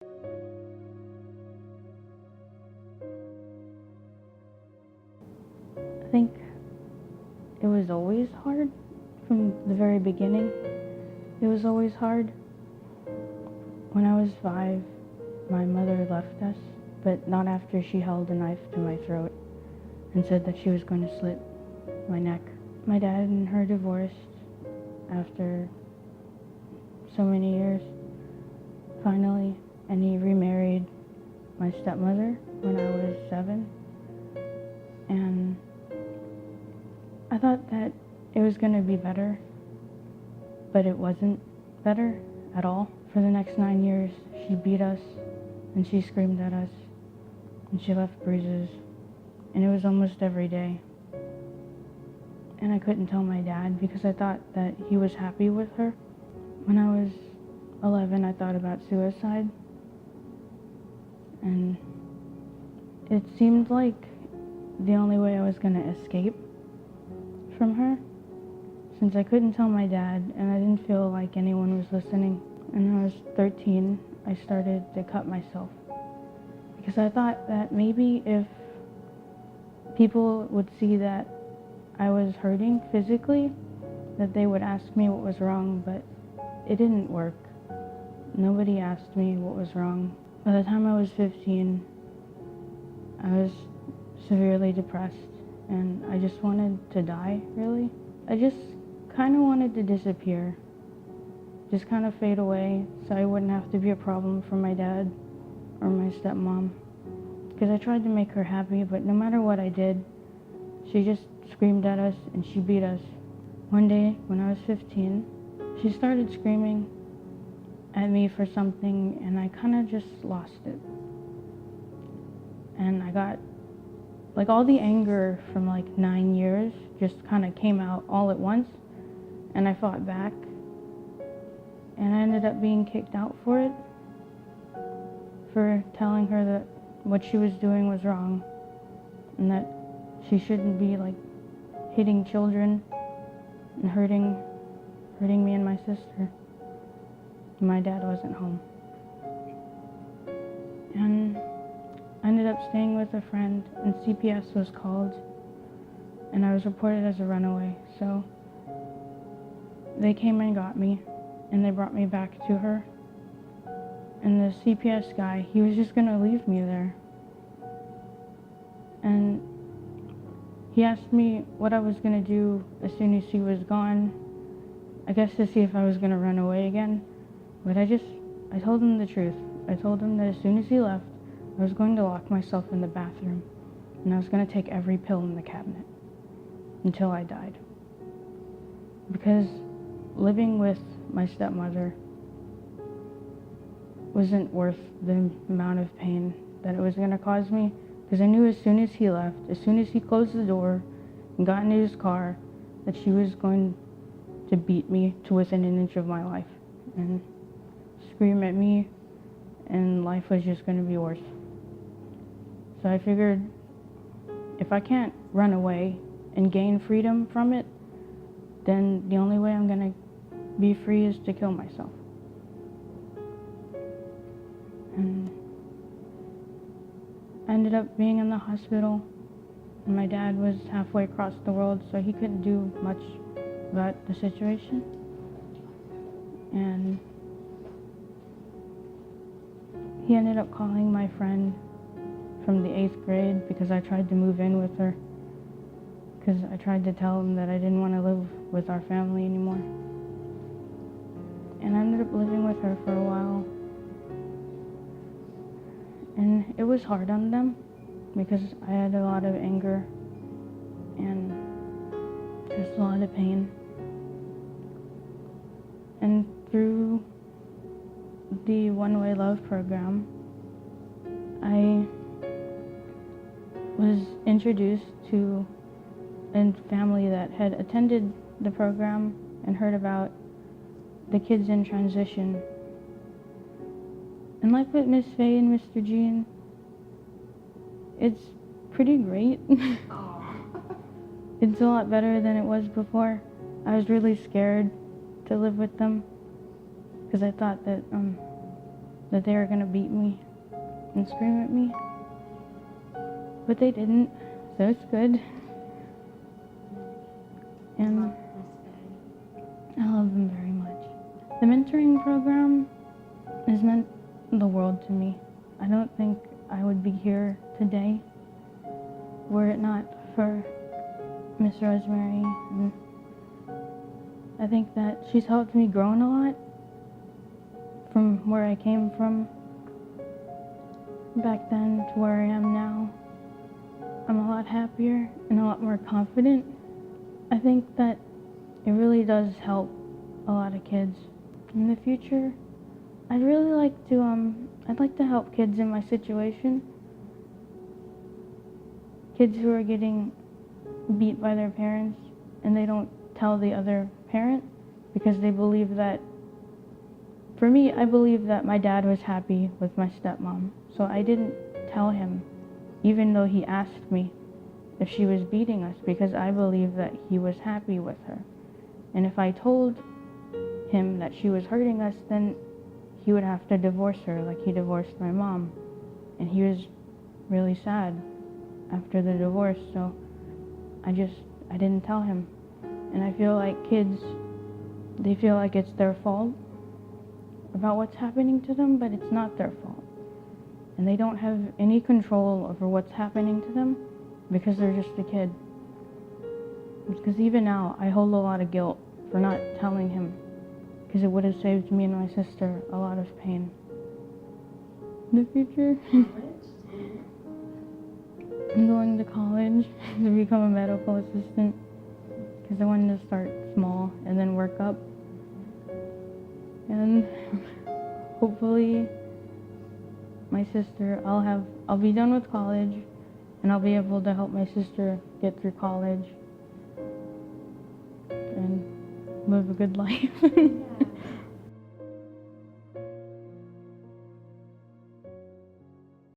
I think it was always hard from the very beginning. It was always hard. When I was 5, my mother left us, but not after she held a knife to my throat and said that she was going to slit my neck. My dad and her divorced after so many years, finally, and he remarried my stepmother when I was 7. And I thought that it was going to be better, but it wasn't better at all. For the next 9 years, she beat us, and she screamed at us, and she left bruises, and it was almost every day. And I couldn't tell my dad because I thought that he was happy with her. When I was 11, I thought about suicide, and it seemed like the only way I was going to escape from her, since I couldn't tell my dad and I didn't feel like anyone was listening. And when I was 13, I started to cut myself because I thought that maybe if people would see that I was hurting physically, that they would ask me what was wrong, but it didn't work. Nobody asked me what was wrong. By the time I was 15, I was severely depressed and I just wanted to die, really. I just kind of wanted to disappear, just kind of fade away so I wouldn't have to be a problem for my dad or my stepmom. Because I tried to make her happy, but no matter what I did, she just screamed at us and she beat us. One day, when I was 15, she started screaming at me for something and I kind of just lost it. And I got, like, all the anger from like 9 years just kind of came out all at once, and I fought back, and I ended up being kicked out for it, for telling her that what she was doing was wrong and that she shouldn't be like hitting children and hurting me and my sister. My dad wasn't home. And I ended up staying with a friend, and CPS was called, and I was reported as a runaway. So they came and got me, and they brought me back to her. And the CPS guy, he was just gonna leave me there. And he asked me what I was gonna do as soon as he was gone, I guess to see if I was gonna run away again. But I told him the truth. I told him that as soon as he left, I was going to lock myself in the bathroom, and I was going to take every pill in the cabinet until I died. Because living with my stepmother wasn't worth the amount of pain that it was going to cause me, because I knew as soon as he left, as soon as he closed the door and got into his car, that she was going to beat me to within an inch of my life and scream at me, and life was just going to be worse. So I figured, if I can't run away and gain freedom from it, then the only way I'm going to be free is to kill myself. And I ended up being in the hospital, and my dad was halfway across the world, so he couldn't do much about the situation. And he ended up calling my friend from the 8th grade because I tried to move in with her, because I tried to tell him that I didn't want to live with our family anymore. And I ended up living with her for a while. And it was hard on them because I had a lot of anger and just a lot of pain. And through the One-Way Love program, I was introduced to a family that had attended the program and heard about the kids in transition. And like with Miss Faye and Mr. Jean, it's pretty great. It's a lot better than it was before. I was really scared to live with them because I thought that that they were going to beat me and scream at me. But they didn't, so it's good. And I love them very much. The mentoring program has meant the world to me. I don't think I would be here today were it not for Miss Rosemary. And I think that she's helped me grow a lot from where I came from back then to where I am now. I'm a lot happier and a lot more confident. I think that it really does help a lot of kids. In the future, I'd really like to help kids in my situation. Kids who are getting beat by their parents and they don't tell the other parent because they believe that, for me, I believe that my dad was happy with my stepmom. So I didn't tell him, even though he asked me if she was beating us, because I believe that he was happy with her. And if I told him that she was hurting us, then he would have to divorce her like he divorced my mom. And he was really sad after the divorce, so I didn't tell him. And I feel like kids, they feel like it's their fault about what's happening to them, but it's not their fault. And they don't have any control over what's happening to them because they're just a kid. Because even now, I hold a lot of guilt for not telling him, because it would have saved me and my sister a lot of pain. In the future, I'm going to college to become a medical assistant, because I wanted to start small and then work up. And hopefully my sister, I'll be done with college and I'll be able to help my sister get through college and live a good life.